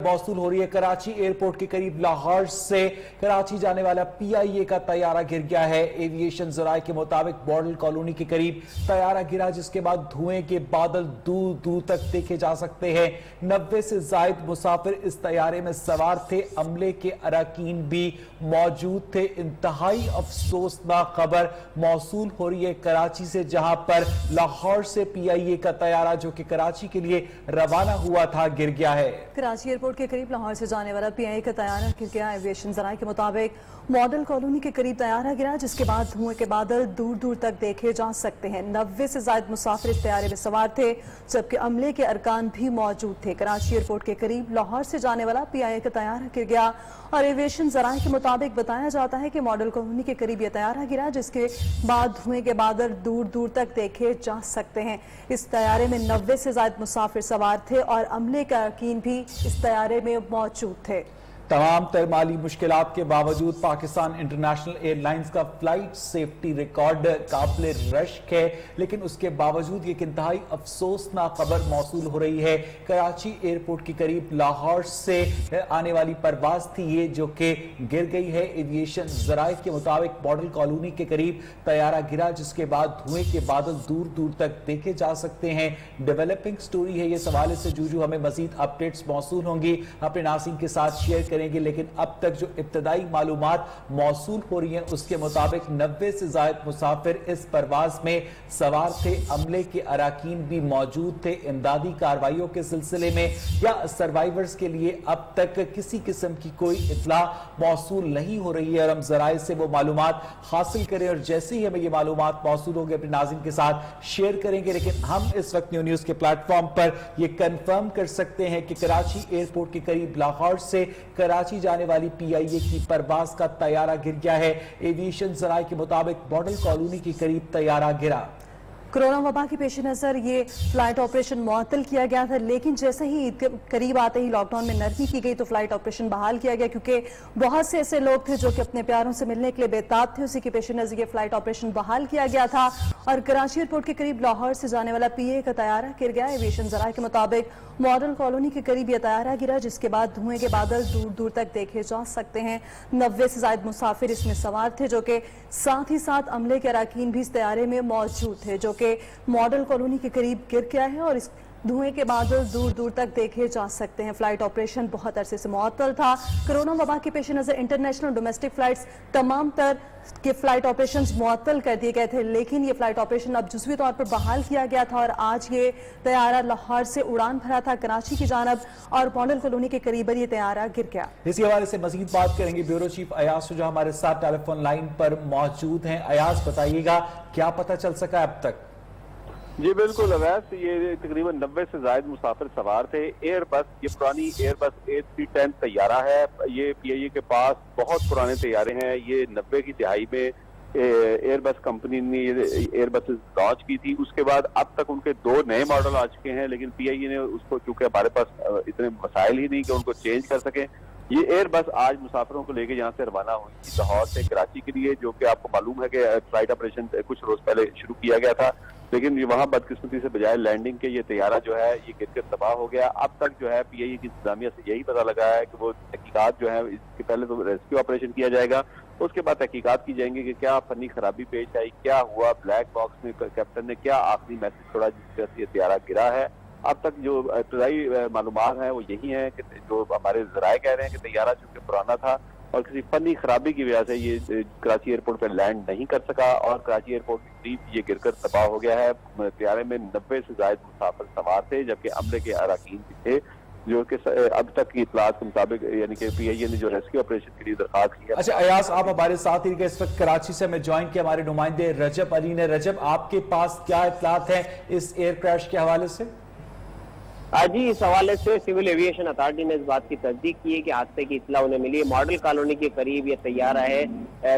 मौसूल हो रही है। कराची एयरपोर्ट के करीब लाहौर से कराची जाने वाला PIA का तैयारा गिर गया है। एविएशन जराये के मुताबिक मॉडल कॉलोनी के करीब तैयारा गिरा, जिसके बाद धुएं के बादल दूर दूर तक देखे जा सकते हैं। 90 से जायद मुसाफिर इस तैयारे में सवार थे। अमले के अरकान भी मौजूद थे। इंतहाई अफसोसनाक खबर मौसूल हो रही है कराची से, जहां पर लाहौर से PIA का तैयारा जो कि कराची के लिए रवाना हुआ था गिर गया है। कराची एयरपोर्ट के करीब लाहौर से जाने वाला PIA का तैयारा गिर गया। एविएशन जराये के मुताबिक मॉडल कॉलोनी के करीब तैयारा गिरा, जिसके बाद धुएं के बादल दूर दूर तक देखे जा सकते हैं। 90 से ज्यादा मुसाफिर इस तैयारे में सवार थे, जबकि अमले के अरकान भी मौजूद थे। कराची एयरपोर्ट के करीब लाहौर से जाने वाला PIA का तैयारा गिर गया और एविएशन जराये के मुताबिक बताया जाता है कि मॉडल कॉलोनी के करीब यह तैयारा गिरा, जिसके बाद धुएं के बादल दूर दूर तक देखे जा सकते हैं। इस तैयारे में 90 से ज्यादा मुसाफिर सवार थे और अमले के अरकान भी इस तैयारे में मौजूद थे। तमाम तर माली मुश्किलात के बावजूद पाकिस्तान इंटरनेशनल एयरलाइंस का फ्लाइट सेफ्टी रिकॉर्ड काबिल रश्क है, लेकिन उसके बावजूद एक इंतहाई अफसोसनाक खबर मौसूल हो रही है। कराची एयरपोर्ट के करीब लाहौर से आने वाली परवाज थी ये, जो कि गिर गई है। एविएशन जराये के मुताबिक मॉडल कॉलोनी के करीब तैयारा गिरा, जिसके बाद धुएं के बादल दूर दूर तक देखे जा सकते हैं। डेवलपिंग स्टोरी है ये, इस हवाले से जूजू हमें मजीद अपडेट्स मौसूल होंगी, अपने नाज़रीन के साथ शेयर करेंगे। लेकिन अब तक जो इब्तदाई मालूमात मौसूल हो रही हैं उसके मुताबिक 90 से ज्यादा मुसाफिर इस परवाज में सवार थे। अमले के अरकान भी मौजूद थे। इमदादी कार्रवाइयों के सिलसिले में या सर्वाइवर्स के लिए अब तक किसी किस्म की कोई इत्तला मौसूल नहीं हो रही है और हम जराये से वो मालूमात हासिल करें और जैसे ही हमें ये मालूमात मौसूल होंगे अपने नाज़रीन के साथ शेयर करेंगे। लेकिन हम इस वक्त न्यूज़ के प्लेटफॉर्म पर यह कंफर्म कर सकते हैं कि कराची एयरपोर्ट के करीब लाहौर से कराची जाने वाली PIA की परवाज का तैयारा गिर गया है। एविएशन जराये के मुताबिक मॉडल कॉलोनी के करीब तैयारा गिरा। कोरोना वबा के पेश नजर ये फ्लाइट ऑपरेशन मुअत्तल किया गया था, लेकिन जैसे ही ईद के करीब आते ही लॉकडाउन में नरमी की गई तो फ्लाइट ऑपरेशन बहाल किया गया, क्योंकि बहुत से ऐसे लोग थे जो कि अपने प्यारों से मिलने के लिए बेताब थे। उसी के पेश नजर ये फ्लाइट ऑपरेशन बहाल किया गया था और कराची एयरपोर्ट के करीब लाहौर से जाने वाला PIA का तैयारा गिर गया। एविएशन जराये के मुताबिक मॉडल कॉलोनी के करीब यह तैयारा गिरा, जिसके बाद धुएं के बादल दूर दूर तक देखे जा सकते हैं। 90 से ज्यादा मुसाफिर इसमें सवार थे, जो कि साथ ही साथ अमले के अरकान भी इस तैयारे में मौजूद थे, जो कि मॉडल कॉलोनी के करीब गिर गया है और इस धुएं के बादल दूर दूर तक देखे जा सकते हैं। फ्लाइट ऑपरेशन बहुत अरसे से मुअत्तल था। कोरोना वबा के पेश नजर इंटरनेशनल डोमेस्टिक फ्लाइट्स तमाम तर के फ्लाइट ऑपरेशंस मुअत्तल कर दिए गए थे, लेकिन ये फ्लाइट ऑपरेशन अब जुज़वी तौर पर बहाल किया गया था और आज ये तैयारा लाहौर से उड़ान भरा था कराची की जानब और मॉडल कॉलोनी के करीब ये तैयारा गिर गया। इसी हवाले से मजीद बात करेंगे ब्यूरो चीफ अयाज जो हमारे साथ टेलीफोन लाइन पर मौजूद हैं। अयाज, बताइएगा क्या पता चल सका अब तक? जी बिल्कुल अवैस, ये तकरीबन 90 से ज्यादा मुसाफिर सवार थे। एयरबस, ये पुरानी एयरबस A310 तैयारा है। ये PIA के पास बहुत पुराने तैयारे हैं। ये 90 की दिहाई में एयरबस कंपनी ने एयरबस लॉन्च की थी। उसके बाद अब तक उनके 2 नए मॉडल आ चुके हैं, लेकिन PIA ने उसको, चूंकि हमारे पास इतने मसाइल ही नहीं कि उनको चेंज कर सकें, ये एयरबस आज मुसाफिरों को लेके यहाँ से रवाना हुई थी लाहौर से कराची के लिए, जो कि आपको मालूम है कि फ्लाइट ऑपरेशन कुछ रोज पहले शुरू किया गया था, लेकिन वहाँ बदकिस्मती से बजाय लैंडिंग के ये तैयारा जो है ये गिरकर तबाह हो गया। अब तक जो है PIA की इंतजामिया से यही पता लगा है कि वो तहकीकात जो है, इसके पहले तो रेस्क्यू ऑपरेशन किया जाएगा, उसके बाद तहकीकात की जाएंगी कि क्या फनी खराबी पेश आई, क्या हुआ, ब्लैक बॉक्स में कैप्टन ने क्या आखिरी मैसेज छोड़ा जिससे ये तैयारा गिरा है। अब तक जो इब्तदाई मालूमात हैं वो यही है कि जो हमारे जराये कह रहे हैं कि तैयारा चूंकि पुराना था और किसी फनी खराबी की वजह से ये कराची एयरपोर्ट पर लैंड नहीं कर सका और कराची एयरपोर्ट के करीब ये गिरकर तबाह हो गया है। तैयारे में 90 से ज्यादा मुसाफिर सवार थे, जबकि अमले के अरकान भी थे, जो कि अब तक की इतलात के मुताबिक यानी कि PIA ने जो रेस्क्यू ऑपरेशन के लिए दरखास्त की है। अच्छा अयाज, आप हमारे साथ ही इस वक्त कराची से हमें ज्वाइन किया हमारे नुमाइंदे रजब अली ने। रजब, आपके पास क्या इतलात है इस एयर क्रैश के हवाले से? जी, इस हवाले से सिविल एविएशन अथॉरिटी ने इस बात की तस्दीक की है कि हादसे की इत्तला उन्हें मिली है। मॉडल कॉलोनी के करीब ये तैयारा है,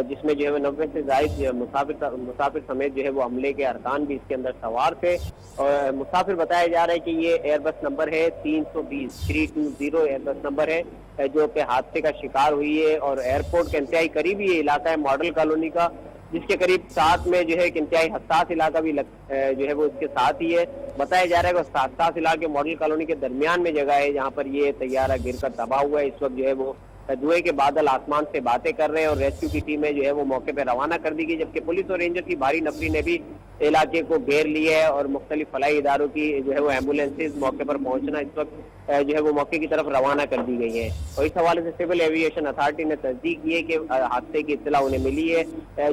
जिसमें जो है 90 से ज्यादा मुसाफिर समेत जो है वो अमले के अरकान भी इसके अंदर सवार थे। और मुसाफिर बताया जा रहा है कि ये एयरबस नंबर है 320 एयरबस नंबर है, जो कि हादसे का शिकार हुई है और एयरपोर्ट के इंतहाई करीब ये इलाका है मॉडल कॉलोनी का, جس کے قریب ساتھ میں جو ہے ایک انتہائی حساس علاقہ بھی جو ہے وہ اس کے ساتھ ہی ہے. بتایا جا رہا ہے کہ حساس علاقے ماڈل کالونی کے درمیان میں جگہ ہے جہاں پر یہ طیارہ گر کر تباہ ہوا ہے. اس وقت جو ہے وہ دھوئیں کے بادل آسمان سے باتیں کر رہے ہیں اور ریسکیو کی ٹیمیں جو ہے وہ موقع پہ روانہ کر دی گئی, جبکہ پولیس اور رینجر کی بھاری نفری نے بھی علاقے کو گھیر لیا ہے اور مختلف فلاحی اداروں کی جو ہے وہ ایمبولینسز موقع پر پہنچنا اس وقت جو ہے وہ موقع کی طرف روانہ کر دی گئی ہیں. اور اس حوالے سے سول ایویشن اتھارٹی نے تصدیق کی ہے کہ حادثے کی اطلاع انہیں ملی ہے,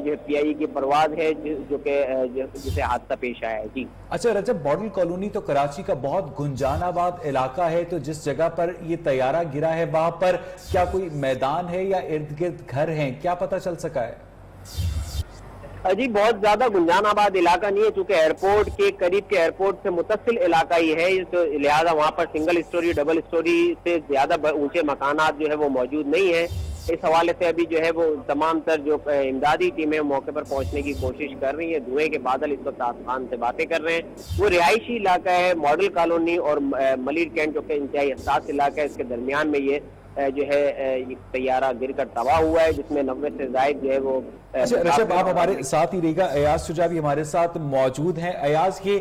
جو پی آئی کی پرواز ہے جو کہ جسے حادثہ پیش آیا ہے. جی اچھا رجب, ماڈل کالونی تو کراچی کا بہت گنجان آباد علاقہ ہے, تو جس جگہ پر یہ طیارہ گرا ہے وہاں پر کیا کوئی میدان ہے یا ارد گرد گھر ہیں, کیا پتہ چل سکا ہے؟ جی بہت زیادہ گنجان آباد علاقہ نہیں ہے, چونکہ ایئرپورٹ کے قریب کے ایئرپورٹ سے متصل علاقہ ہی ہے, تو لہٰذا وہاں پر سنگل اسٹوری ڈبل اسٹوری سے زیادہ اونچے مکانات جو ہے وہ موجود نہیں ہیں. اس حوالے سے ابھی جو ہے وہ تمام تر جو امدادی ٹیمیں موقع پر پہنچنے کی کوشش کر رہی ہیں. دھوئیں کے بادل اس وقت آسمان سے باتیں کر رہے ہیں. وہ رہائشی علاقہ ہے ماڈل کالونی اور ملیر کینٹ جو کہ انتہائی حساس علاقہ ہے, اس کے درمیان میں یہ جو ہے یہ طیارہ گر کر تباہ ہوا ہے جس میں 90 سے زائد جو ہے وہ. رجب آپ ہمارے ساتھ ہی رہے گا, ایاز شجاع بھی ہمارے ساتھ موجود ہیں. ایاز, یہ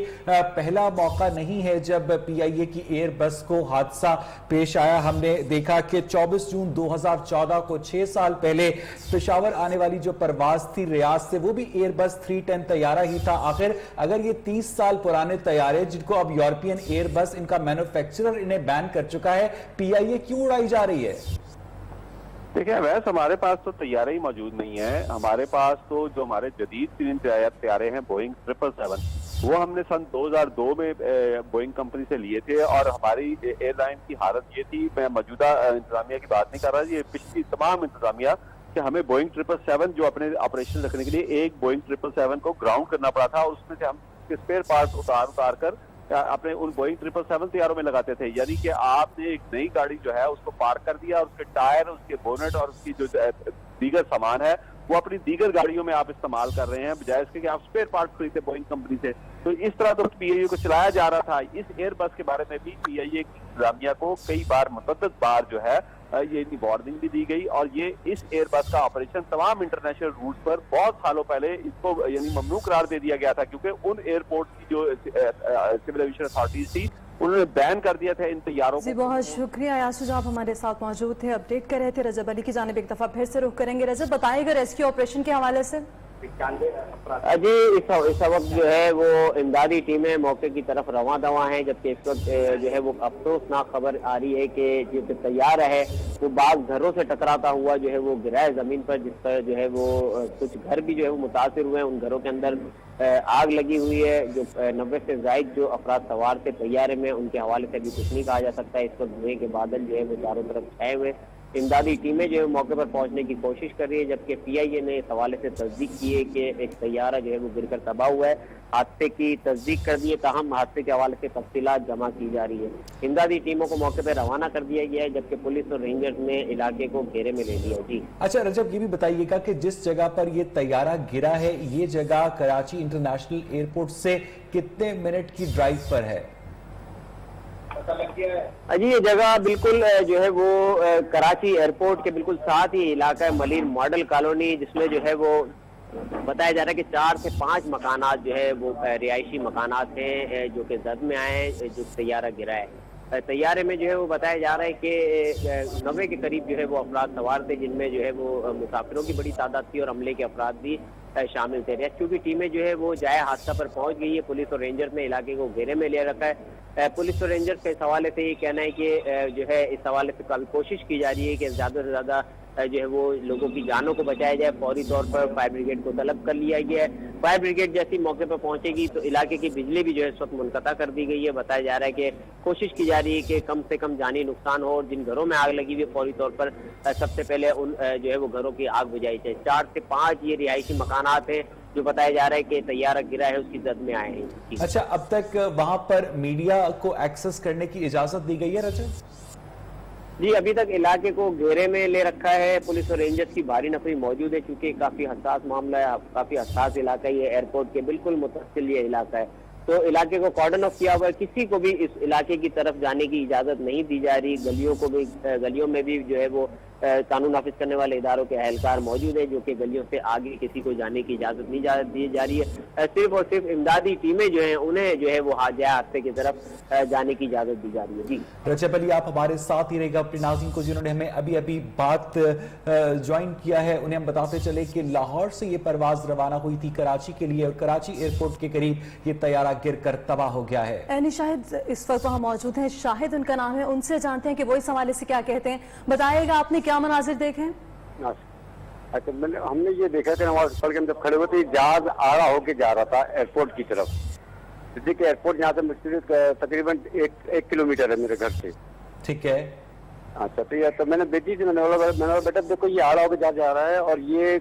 پہلا موقع نہیں ہے جب پی آئی اے کی ایئر بس کو حادثہ پیش آیا. ہم نے دیکھا کہ 24 جون 2014 کو 6 سال پہلے پشاور آنے والی جو پرواز تھی ریاض سے, وہ بھی ایئر بس 310 طیارہ ہی تھا. آخر اگر یہ 30 سال پرانے طیارے جن کو اب یورپین ایئر بس ان کا مینوفیکچرر انہیں بین کر چکا ہے, پی آئی اے کیوں اڑائی جا رہی ہے؟ دیکھیں ویسے ہمارے پاس تو طیارے ہی موجود نہیں ہیں. ہمارے پاس تو جو ہمارے جدید ترین طیارے ہیں بوئنگ 777, وہ ہم نے سن 2002 میں بوئنگ کمپنی سے لیے تھے. اور ہماری ایئر لائن کی حالت یہ تھی, میں موجودہ انتظامیہ کی بات نہیں کر رہا, یہ پچھلی تمام انتظامیہ, کہ ہمیں بوئنگ 777 جو اپنے آپریشن رکھنے کے لیے ایک بوئنگ 777 کو گراؤنڈ کرنا پڑا تھا. اس میں سے ہم اسپیئر پارٹس اتار کر اپنے ان بوئنگ 777 طیاروں میں لگاتے تھے. یعنی کہ آپ نے ایک نئی گاڑی جو ہے اس کو پارک کر دیا, اور اس کے ٹائر, اس کے بونٹ اور اس کی جو دیگر سامان ہے وہ اپنی دیگر گاڑیوں میں آپ استعمال کر رہے ہیں, بجائے اس کے کہ آپ اسپیئر پارٹ خریدتے بوئنگ کمپنی سے. تو اس طرح تو پی آئی اے کو چلایا جا رہا تھا. اس ایئر بس کے بارے میں بھی پی آئی اے کی انتظامیہ کو کئی بار متعدد بار جو ہے یہ وارننگ بھی دی گئی, اور یہ اس ایئر بس کا آپریشن تمام انٹرنیشنل روٹ پر بہت سالوں پہلے اس کو یعنی ممنوع قرار دے دیا گیا تھا, کیونکہ ان ایئرپورٹ کی جو سول ایویشن اتھارٹیز تھی انہوں نے بین کر دیا تھا ان طیاروں کو. جی بہت شکریہ ایاز شجاع, آپ ہمارے ساتھ موجود تھے, اپڈیٹ کر رہے تھے. رجب علی کی جانب ایک دفعہ پھر سے رخ کریں گے. رجب, بتائے گا ریسکیو آپریشن کے حوالے سے. جی اس وقت جو ہے وہ امدادی ٹیمیں موقع کی طرف رواں دواں ہیں, جبکہ اس وقت جو ہے وہ افسوسناک خبر آ رہی ہے کہ جو طیارہ ہے وہ بعض گھروں سے ٹکراتا ہوا جو ہے وہ گرا ہے زمین پر, جس پر جو ہے وہ کچھ گھر بھی جو ہے وہ متاثر ہوئے ہیں. ان گھروں کے اندر آگ لگی ہوئی ہے. جو 90 سے زائد جو افراد سوار تھے طیارے میں, ان کے حوالے سے بھی کچھ نہیں کہا جا سکتا. اس وقت دھوئیں کے بادل جو ہے وہ چاروں طرف چھائے ہوئے. امدادی ٹیمیں جو ہے موقع پر پہنچنے کی کوشش کر رہی ہے, جبکہ پی آئی اے نے اس حوالے سے تصدیق کی ہے کہ ایک طیارہ جو ہے وہ گر کر تباہ ہوا ہے. حادثے کی تصدیق کر دی ہے, تاہم حادثے کے حوالے سے تفصیلات جمع کی جا رہی ہے. امدادی ٹیموں کو موقع پہ روانہ کر دیا گیا ہے, جبکہ پولیس اور رینجرز نے علاقے کو گھیرے میں لے لیا. جی اچھا رجب, یہ بھی بتائیے گا کہ جس جگہ پر یہ طیارہ گرا ہے, یہ جگہ کراچی انٹرنیشنل ایئرپورٹ سے کتنے منٹ کی ڈرائیو پر ہے؟ جی یہ جگہ بالکل جو ہے وہ کراچی ایئرپورٹ کے بالکل ساتھ ہی علاقہ ہے ملیر ماڈل کالونی, جس میں جو ہے وہ بتایا جا رہا ہے کہ 4 سے 5 مکانات جو ہے وہ رہائشی مکانات ہیں جو کہ زد میں آئے ہیں جو طیارہ گرا ہے. طیارے میں جو ہے وہ بتایا جا رہا ہے کہ 90 کے قریب جو ہے وہ افراد سوار تھے, جن میں جو ہے وہ مسافروں کی بڑی تعداد تھی اور عملے کے افراد بھی شامل تھے. ریسکیو کی ٹیمیں جو ہے وہ جائے حادثہ پر پہنچ گئی ہے. پولیس اور رینجرز نے علاقے کو گھیرے میں لے رکھا ہے. پولیس اور رینجرز کے اس حوالے سے یہ کہنا ہے کہ جو ہے اس حوالے سے کافی کوشش کی جا رہی ہے کہ زیادہ سے زیادہ جو ہے وہ لوگوں کی جانوں کو بچایا جائے. فوری طور پر فائر بریگیڈ کو طلب کر لیا گیا ہے. فائر بریگیڈ جیسی موقع پر پہنچے گی تو علاقے کی بجلی بھی جو ہے اس وقت منقطع کر دی گئی ہے. بتایا جا رہا ہے کہ کوشش کی جا رہی ہے کہ کم سے کم جانی نقصان ہو, اور جن گھروں میں آگ لگی ہوئی فوری طور پر سب سے پہلے ان جو ہے وہ گھروں کی آگ بجھائی جائے. 4 سے 5 یہ رہائشی مکانات ہیں جو بتایا جا رہا ہے کہ طیارہ گرا ہے اس کی زد میں آئے ہیں. اچھا, اب تک وہاں پر میڈیا کو ایکسس کرنے کی اجازت دی گئی ہے رجب؟ جی ابھی تک علاقے کو گھیرے میں لے رکھا ہے. پولیس اور رینجرز کی بھاری نفری موجود ہے, چونکہ کافی حساس معاملہ ہے, کافی حساس علاقہ ہے. یہ ایئرپورٹ کے بالکل متصل یہ علاقہ ہے, تو علاقے کو کارڈن آف کیا ہوا ہے. کسی کو بھی اس علاقے کی طرف جانے کی اجازت نہیں دی جا رہی. گلیوں میں بھی جو ہے وہ قانون نافذ کرنے والے اداروں کے اہلکار موجود ہیں جو کہ گلیوں سے آگے کسی کو جانے کی اجازت نہیں دی جا رہی ہے. صرف اور صرف امدادی ٹیمیں جو ہیں انہیں جو ہے وہ حادثے کی طرف جانے کی اجازت دی جا رہی ہے. جی رجب علی آپ ہمارے ساتھ ہی رہے گا. اپنے ناظرین کو جنہوں نے ہمیں ابھی ابھی بات جوائن کیا ہے انہیں ہم بتاتے چلے کہ لاہور سے یہ پرواز روانہ ہوئی تھی کراچی کے لیے اور کراچی ایئرپورٹ کے قریب یہ طیارہ گر کر تباہ ہو گیا ہے. اینی شاہد اس وقت وہاں موجود ہیں, شاہد ان کا نام ہے, ان سے جانتے ہیں کہ وہ اس حوالے سے کیا کہتے ہیں. بتائیے گا آپ نے کیا مناظر دیکھے؟ اچھا ہم نے یہ دیکھا کہ نماز پڑھ کے ہم جب کھڑے ہوئے تھے جہاز آڑا ہو کے جا رہا تھا ایئرپورٹ کی طرف. دیکھیے ایئرپورٹ یہاں سے تقریباً 1 کلومیٹر ہے میرے گھر سے. ٹھیک ہے. اچھا تو میں نے بیٹی سے میں نے بولا بیٹا دیکھو یہ آڑا ہو کے جا رہا ہے اور یہ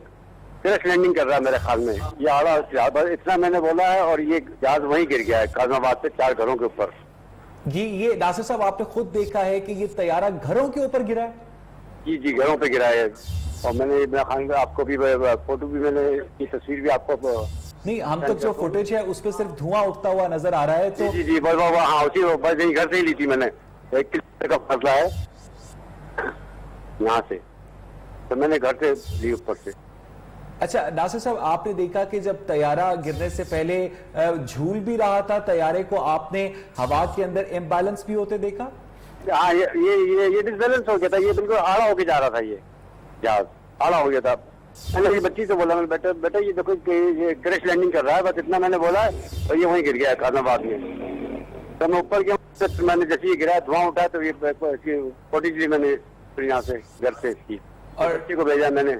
کرش لینڈنگ کر رہا ہے میرے خیال میں. یہ آڑا اتنا میں نے بولا ہے اور یہ جہاز وہیں گر گیا ہے کاظم آباد سے 4 گھروں کے اوپر. جی یہ ناصر صاحب آپ نے خود دیکھا ہے کہ یہ طیارہ گھروں کے اوپر گرا ہے؟ جی گھروں پہ گرا ہے. اور میں نے آپ کو بھی فوٹو بھی میں نے کی تصویر بھی آپ کو نہیں ہم تک جو فوٹیج ہے اس پہ صرف دھواں اٹھتا ہوا نظر آ رہا ہے. تو جی ہاں اسی بس یہی گھر سے ہی لی تھی میں نے. 1 کلومیٹر کا فاصلہ ہے یہاں سے تو میں نے گھر سے لی اوپر سے. اچھا ناصر صاحب آپ نے دیکھا کہ جب طیارہ گرنے سے پہلے جھول بھی رہا تھا طیارے کو آپ نے ہوا کے اندر امبیلنس بھی ہوتے دیکھا؟ ہاں یہ ڈس بیلنس ہو گیا تھا. یہ بالکل آڑا ہو کے جا رہا تھا. یہ جہاز آڑا ہو گیا تھا. میں نے یہ بچی سے بولا بیٹا یہ دیکھو یہ کریش لینڈنگ کر رہا ہے بس اتنا میں نے بولا اور یہ وہیں گر گیا ہے کاظم آباد میں. تو میں اوپر گیا میں نے جیسے یہ گرا دھواں اٹھا تو یہ فوٹیج لی میں نے پھر یہاں سے گھر سے اس کی اور بچی کو بھیجا میں نے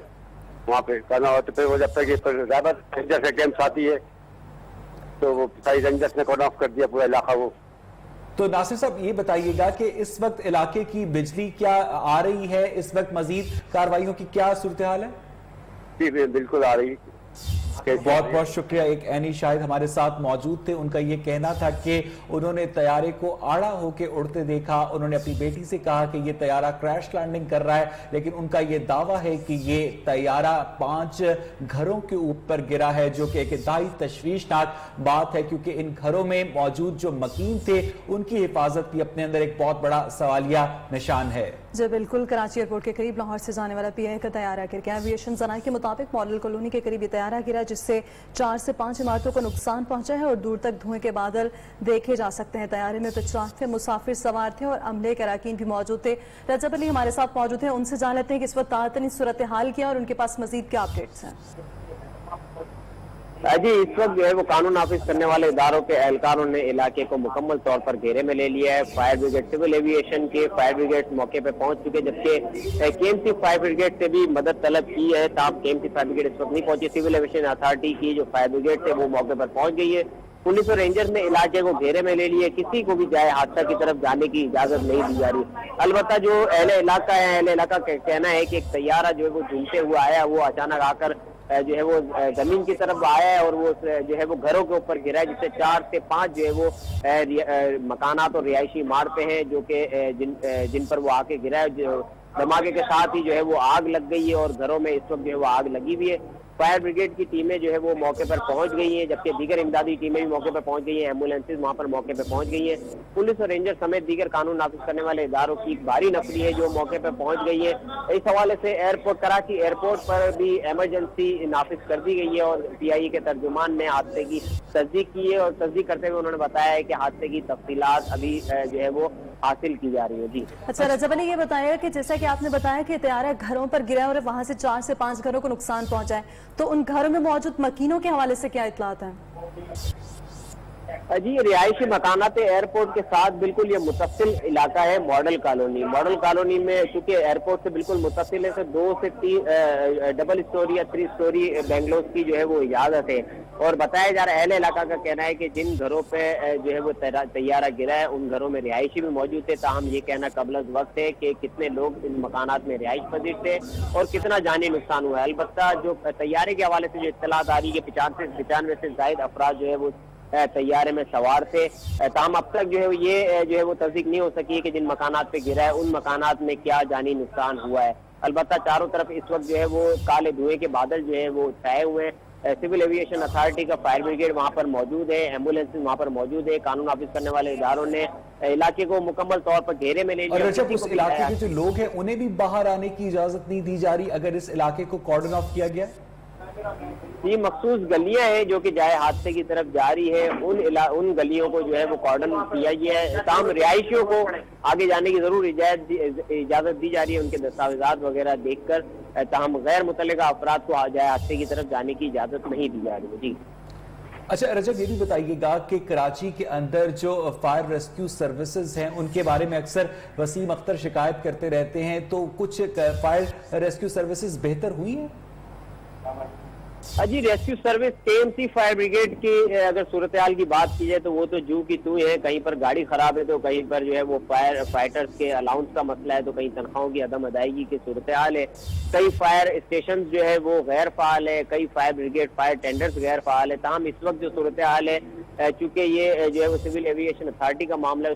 وہاں پہ کاظم آباد. پھر وہ جب تک زیادہ رینجرس کیمپس آتی ہے تو وہ ساری رینجرس نے کٹ آف کر دیا پورا علاقہ. وہ تو ناصر صاحب یہ بتائیے گا کہ اس وقت علاقے کی بجلی کیا آ رہی ہے, اس وقت مزید کاروائیوں کی کیا صورتحال ہے؟ جی بالکل آ رہی. بہت بہت شکریہ. ایک اینی شاہد ہمارے ساتھ موجود تھے. ان کا یہ کہنا تھا کہ انہوں نے طیارے کو آڑا ہو کے اڑتے دیکھا. انہوں نے اپنی بیٹی سے کہا کہ یہ طیارہ کریش لینڈنگ کر رہا ہے, لیکن ان کا یہ دعویٰ ہے کہ یہ طیارہ 5 گھروں کے اوپر گرا ہے, جو کہ ایک انتہائی تشویشناک بات ہے کیونکہ ان گھروں میں موجود جو مکین تھے ان کی حفاظت بھی اپنے اندر ایک بہت بڑا سوالیہ نشان ہے. جی بالکل. کراچی ایئرپورٹ کے قریب لاہور سے جانے والا PI کا طیارہ گر گیا. ایویشن ذرائع کے مطابق ماڈل کالونی کے قریب یہ طیارہ گرا جس سے 4 سے 5 عمارتوں کو نقصان پہنچا ہے اور دور تک دھوئیں کے بادل دیکھے جا سکتے ہیں. طیارے میں 95 مسافر سوار تھے اور عملے کے اراکین بھی موجود تھے. رجب علی ہمارے ساتھ موجود ہیں, ان سے جان لیتے ہیں کہ اس وقت تعطنی صورتحال کیا اور ان کے پاس مزید کیا اپڈیٹس ہیں. جی اس وقت جو ہے وہ قانون نافذ کرنے والے اداروں کے اہلکاروں نے علاقے کو مکمل طور پر گھیرے میں لے لیا ہے. فائر بریگیڈ سول ایویشن کے فائر بریگیڈ موقع پہ پہنچ چکے, جبکہ KMC فائر بریگیڈ سے بھی مدد طلب کی ہے. تاہم KMC فائر بریگیڈ اس وقت نہیں پہنچی. سول ایویشن اتھارٹی کی جو فائر بریگیڈ تھے وہ موقع پر پہنچ گئی ہے. پولیس اور رینجر نے علاقے کو گھیرے میں لے لیے. کسی کو بھی جائے حادثہ کی طرف جانے کی اجازت نہیں دی جا رہی. البتہ جو اہل علاقہ ہے, اہل علاقہ کا کہنا ہے کہ ایک طیارہ جو ہے وہ جھومتے ہوا آیا, وہ اچانک آ کر جو ہے وہ زمین کی طرف آیا ہے اور وہ جو ہے وہ گھروں کے اوپر گرا ہے, جس سے 4 سے 5 جو ہے وہ مکانات اور رہائشی عمارتیں ہیں جو کہ جن پر وہ آ کے گرا ہے. دھماکے کے ساتھ ہی جو ہے وہ آگ لگ گئی ہے اور گھروں میں اس وقت جو ہے وہ آگ لگی ہوئی ہے. فائر بریگیڈ کی ٹیمیں جو ہے وہ موقع پر پہنچ گئی ہیں, جبکہ دیگر امدادی ٹیمیں بھی موقع پر پہنچ گئی ہیں. ایمبولینسز وہاں پر موقع پہ پہنچ گئی ہیں. پولیس اور رینجر سمیت دیگر قانون نافذ کرنے والے اداروں کی ایک بھاری نفری ہے جو موقع پہ پہنچ گئی ہے. اس حوالے سے کراچی ایئرپورٹ پر بھی ایمرجنسی نافذ کر دی گئی ہے اور PIA کے ترجمان نے حادثے کی تصدیق کی ہے اور تصدیق کرتے ہوئے انہوں نے بتایا ہے کہ حادثے کی تفصیلات ابھی جو ہے وہ حاصل کی جا رہی ہے. جی اچھا رجب علی یہ بتایا کہ جیسا کہ آپ نے بتایا کہ طیارہ گھروں پر گرا اور وہاں سے 4 سے 5 گھروں کو نقصان پہنچا ہے, تو ان گھروں میں موجود مکینوں کے حوالے سے کیا اطلاعات ہیں؟ جی رہائشی مکانات ایئرپورٹ کے ساتھ بالکل یہ متصل علاقہ ہے. ماڈل کالونی میں چونکہ ایئرپورٹ سے بالکل متصل ہے, سے 2 سے 3 ڈبل اسٹوری یا 3 اسٹوری بنگلوز کی جو ہے وہ اجازت ہے. اور بتایا جا رہا ہے اہل علاقہ کا کہنا ہے کہ جن گھروں پہ جو ہے وہ طیارہ گرا ہے ان گھروں میں رہائشی بھی موجود ہے. تاہم یہ کہنا قبل از وقت ہے کہ کتنے لوگ ان مکانات میں رہائش پذیر تھے اور کتنا جانی نقصان ہوا ہے. البتہ جو طیارے کے حوالے سے جو اطلاعات آ رہی ہے 95 سے زائد افراد جو ہے وہ طیارے میں سوار تھے. تاہم اب تک جو ہے یہ جو ہے وہ تصدیق نہیں ہو سکی ہے کہ جن مکانات پہ گرا ہے ان مکانات میں کیا جانی نقصان ہوا ہے. البتہ چاروں طرف اس وقت جو ہے وہ کالے دھوئیں کے بادل جو ہے وہ چھائے ہوئے ہیں सिविल एविएशन अथॉरिटी का फायर ब्रिगेड वहां पर मौजूद है, एम्बुलेंस वहां पर मौजूद है। कानून नाफिज करने वाले इदारों ने इलाके को मुकम्मल तौर पर घेरे में ले लिया। और रजब, उस इलाके के जो लोग हैं उन्हें भी बाहर आने की इजाजत नहीं दी जा रही अगर इस इलाके को कॉर्डन ऑफ किया गया? ये मखसूस गलियां हैं जो कि जाए हादसे की तरफ जा रही है, उन गलियों को जो है वो कॉर्डन किया गया है। तमाम रिहायशियों को आगे जाने की जरूर इजाजत दी जा रही है उनके दस्तावेजात वगैरह देखकर, तमाम गैर मुतल्लिका अफराद को जाए हादसे की तरफ जाने की इजाजत नहीं दी जा रही है। जी अच्छा रजब, ये भी बताइएगा कि कराची के अंदर जो फायर रेस्क्यू सर्विसेज हैं उनके बारे में अक्सर वसीम अख्तर शिकायत करते रहते हैं, तो कुछ फायर रेस्क्यू सर्विसेज बेहतर हुई हैं? जी rescue service KMC fire brigade की अगर सूरत हाल की बात की जाए तो वो तो जू की तू है। कहीं पर गाड़ी खराब है तो कहीं पर जो है वो फायर फाइटर्स के अलाउंस का मसला है, तो कहीं तनख्वाहों की अदम अदायगी की सूरत हाल है। कई फायर स्टेशन जो है वो गैर फाल है, कई फायर ब्रिगेड फायर टेंडर्स गैर फाल है। तमाम इस वक्त जो सूरत हाल है, चूंकि ये जो है वो सिविल एविएशन अथॉरिटी का मामला है,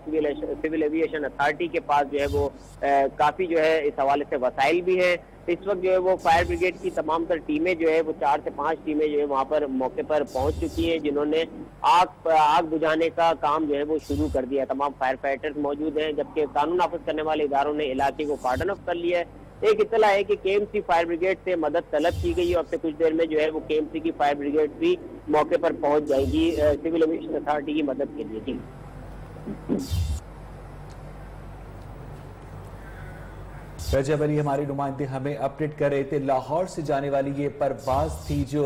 सिविल एविएशन अथॉरिटी के पास जो है वो काफी जो है इस हवाले से वसाइल भी है। इस वक्त जो है वो फायर ब्रिगेड की तमाम तर टीमें जो है वो 4 से 5 टीमें जो है वहां पर मौके पर पहुंच चुकी हैं, जिन्होंने आग बुझाने का काम जो है वो शुरू कर दिया। तमाम फायर फाइटर्स मौजूद हैं, जबकि कानून नाफिज करने वाले इदारों ने इलाके को कॉर्डन ऑफ कर लिया है। एक इत्तला है कि केएमसी फायर ब्रिगेड से मदद तलब की गई है और अब से कुछ देर में जो है वो केएमसी की फायर ब्रिगेड भी मौके पर पहुंच जाएगी सिविल एविएशन अथॉरिटी की मदद के लिए। जी रजब अली हमारे नुमाइंदे हमें अपडेट कर रहे थे, लाहौर से जाने वाली ये परवाज थी जो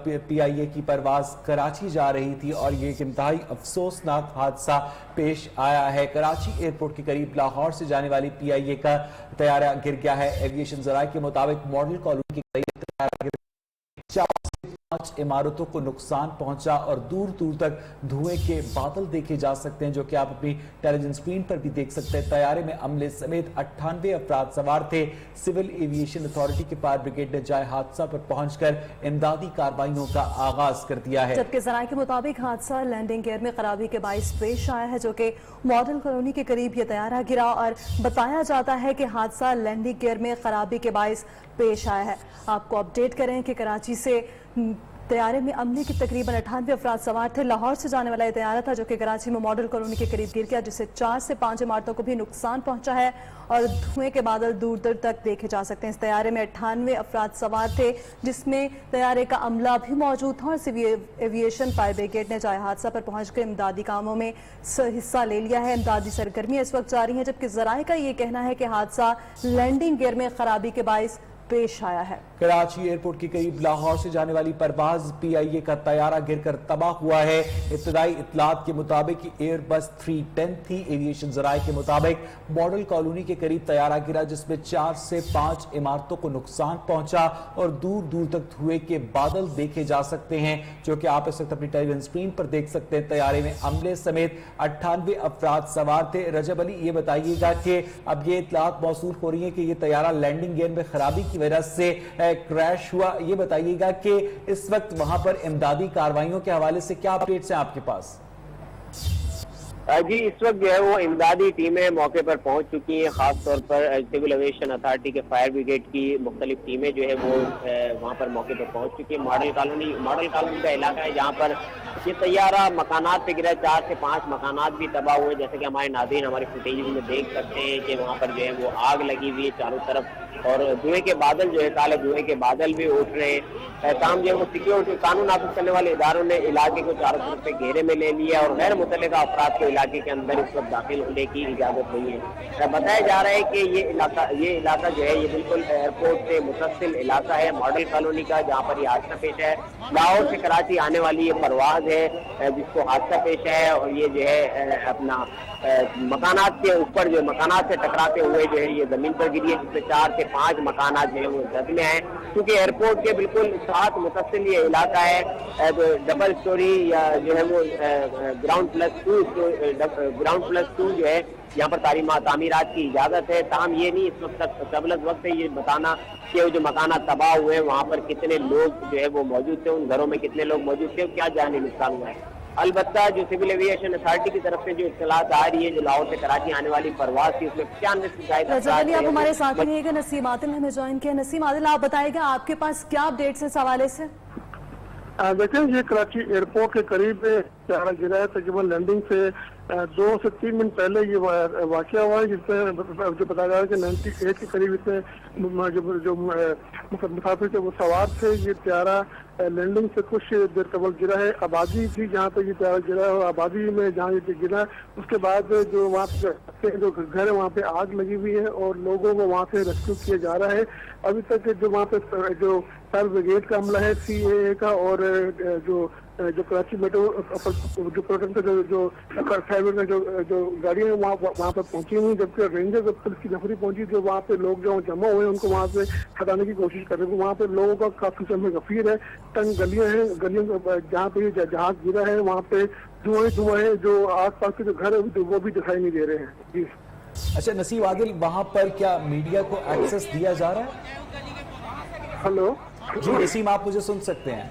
PIA की परवाज कराची जा रही थी और ये एक इंतहाई अफसोसनाक हादसा पेश आया है। कराची एयरपोर्ट के करीब लाहौर से जाने वाली PIA का तैयारा गिर गया है। एविएशन जराये के मुताबिक मॉडल कॉलोनी के करीब तैयारा गिर 4 से 5 इमारतों को नुकसान पहुंचा और दूर दूर तक धुएं के बादल देखे जा सकते हैं, जो कि आप अपनी टेलीविजन स्क्रीन पर भी देख सकते हैं। तैयारे में अमले समेत 98 अफराद सवार थे। सिविल एविएशन अथॉरिटी के फायर ब्रिगेड ने जाए हादसा पर पहुंचकर इमदादी कार्रवाइयों का आगाज कर दिया है। जबकि जराये के मुताबिक हादसा लैंडिंग गियर में खराबी के बाइस पेश आया है, जो कि मॉडल कॉलोनी के करीब ये तैयारा गिरा और बताया जाता है कि हादसा लैंडिंग गियर में खराबी के बाइस पेश आया है। आपको अपडेट करें कि कराची से तैयारे में अमले की तकरीबन 98 अफराद सवार थे। लाहौर से जाने वाला यह तैयारा था जो कि कराची में मॉडल कॉलोनी के करीब गिर गया, जिससे 4 से 5 इमारतों को भी नुकसान पहुंचा है और धुएं के बादल दूर दूर तक देखे जा सकते हैं। इस तैयारे में 98 अफराद सवार थे, जिसमें तैयारे का अमला भी मौजूद था और सिविल एविएशन फायर ब्रिगेड ने जाए हादसा पर पहुंचकर इमदादी कामों में हिस्सा ले लिया है। इमदादी सरगर्मियां इस वक्त जारी हैं, जबकि जराये का ये कहना है कि हादसा लैंडिंग गियर में खराबी के बाइस पेश आया है। कराची एयरपोर्ट के करीब लाहौर से जाने वाली परवाज PIA का तैयारा गिरकर तबाह हुआ है। इब्तदाई इत्तलात के मुताबिक एयरबस 310 थी। एविएशन जराये के मुताबिक मॉडल कॉलोनी के करीब तैयारा गिरा, जिसमें 4 से 5 इमारतों को नुकसान पहुंचा और दूर दूर तक धुएं के बादल देखे जा सकते हैं, जो कि आप इस वक्त अपनी टेलीविजन स्क्रीन पर देख सकते हैं। तैयारे में अमले समेत 98 अफराद सवार थे। रजब अली, ये बताइएगा कि अब ये इत्तलात मौसूल हो रही है कि ये तैयारा लैंडिंग गियर में खराबी की वजह से क्रैश हुआ। ये बताइएगा कि इस वक्त वहां पर इमदादी कार्रवाइयों के हवाले से क्या अपडेट्स हैं आपके पास? जी इस वक्त जो है वो इमदादी टीमें मौके पर पहुंच चुकी हैं। खास तौर पर सिविल एविएशन अथॉरिटी के फायर ब्रिगेड की मुख्तलिफ टीमें जो है वो वहां पर मौके पर पहुंच चुकी है। मॉडल कॉलोनी का इलाका है जहां पर ये तैयारा मकानात पे गिरा। 4 से 5 मकानात भी तबाह हुए, जैसे कि हमारे नाज़रीन हमारी फुटेज में देख सकते हैं कि वहाँ पर जो है वो आग लगी हुई है चारों तरफ और धुएं के बादल जो है काले धुएं के बादल भी उठ रहे हैं। काम जो है वो सिक्योरिटी कानून नाफिज करने वाले इदारों ने इलाके को चारों तरफ से घेरे में ले लिया और गैर मुतल्लिका अफराद को इलाके के अंदर इस वक्त दाखिल होने की इजाजत नहीं है। बताया जा रहा है कि ये इलाका जो है ये बिल्कुल एयरपोर्ट से मुतसिल इलाका है मॉडल कॉलोनी का, जहाँ पर ये हादसा पेश है। लाहौर से कराची आने वाली ये परवाज है जिसको हादसा पेश है और ये जो है अपना मकानात के ऊपर जो मकानात से टकराते हुए जो है ये जमीन पर गिरी है, जिसमें 4 से 5 मकानात जो है वो जद में है। क्योंकि एयरपोर्ट के बिल्कुल साथ मुतसिल ये इलाका है, तो डबल स्टोरी या जो है वो ग्राउंड प्लस टू जो है यहाँ पर तामीरात की इजाजत है। ताहम ये नहीं इस वक्त तक कबल वक्त है ये बताना कि वो जो मकानात तबाह हुए हैं वहाँ पर कितने लोग जो है वो मौजूद थे, उन घरों में कितने लोग मौजूद थे, क्या जानी नुकसान हुआ है। अलबत्ता जो सिविल एविएशन अथॉरिटी की तरफ से जो इत्तलात आ रही है, जो लाहौर से कराची आने वाली परवाज थी उसमें 95 से ज्यादा आप हमारे साथ रहिएगा। नसीम आदिल ने हमें ज्वाइन किया। नसीम आदिल, आप बताएगा आपके पास क्या अपडेट्स है इस हवाले से? देखें, ये कराची एयरपोर्ट के करीब प्यारा गिरा है। तकरीबन लैंडिंग से 2 से 3 मिनट पहले ये वाकया हुआ है, जिसमें जो बताया जा रहा है कि 98 के करीब इसमें जो मुसाफिर थे वो सवार थे। ये प्यारा लैंडिंग से कुछ देर कबल गिरा है। आबादी थी जहाँ पे ये प्यारा गिरा है, और आबादी में जहाँ ये गिरा उसके बाद जो वहाँ पे जो घर है वहाँ पे आग लगी हुई है और लोगों को वहाँ से रेस्क्यू किया जा रहा है। अभी तक जो वहाँ पे जो फायर ब्रिगेड का अमला है, CAA का, और जो कराची मेट्रो जो प्रोटेक्ट जो फायर ब्रिगेड जो गाड़ियाँ हैं वहाँ पर पहुंची हुई, जबकि रेंजर्स और पुलिस की नफरी पहुंची, जो वहाँ पे लोग जो जमा हुए हैं उनको वहाँ से हटाने की कोशिश कर रहे हैं। वहाँ पे लोगों का काफी समय गफीर है, तंग गलियां हैं, गलियों जहाँ पे ये जहाज गिरा है वहाँ पे धुआं है, जो आस पास के जो घर है वो भी दिखाई नहीं दे रहे हैं। जी अच्छा नसीब आदिल, वहां पर क्या मीडिया को एक्सेस दिया जा रहा है? हेलो जी नसीम, आप मुझे सुन सकते हैं?